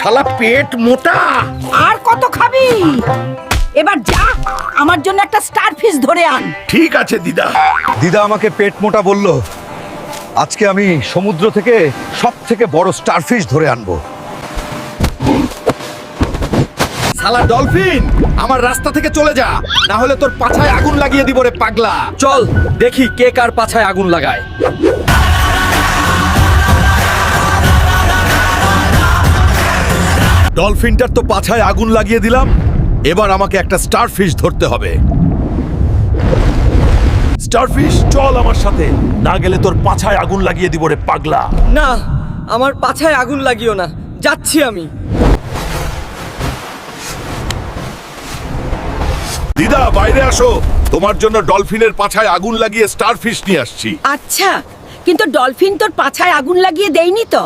শালা পেট মোটা। আর কত খাবি? এবার যা, আমার জন্য একটা স্টার ফিশ ধরে আন। ঠিক আছে দিদা। দিদা আমাকে পেট মোটা বলল, আজকে আমি সমুদ্র থেকে সব থেকে বড় স্টারফিশ ধরে আনবো। শালা ডলফিন, আমার রাস্তা থেকে চলে যা, না হলে তোর পাছায় আগুন লাগিয়ে দিব রে পাগলা। চল দেখি কে কার পাছায় আগুন লাগায়। ডলফিনটার তো পাছায় আগুন লাগিয়ে দিলাম, এবার আমাকে একটা স্টারফিশ ধরতে হবে। স্টারফিশ চল আমার সাথে, না গেলে তোর পাছায় আগুন লাগিয়ে দিব রে পাগলা। না, আমার পাছায় আগুন লাগিও না, যাচ্ছি আমি। দিদা বাইরে আসো, তোমার জন্য ডলফিনের পাছায় আগুন লাগিয়ে স্টারফিশ নিয়ে আসছি। আচ্ছা, কিন্তু ডলফিন তোর পাছায় আগুন লাগিয়ে দেয়নি তো?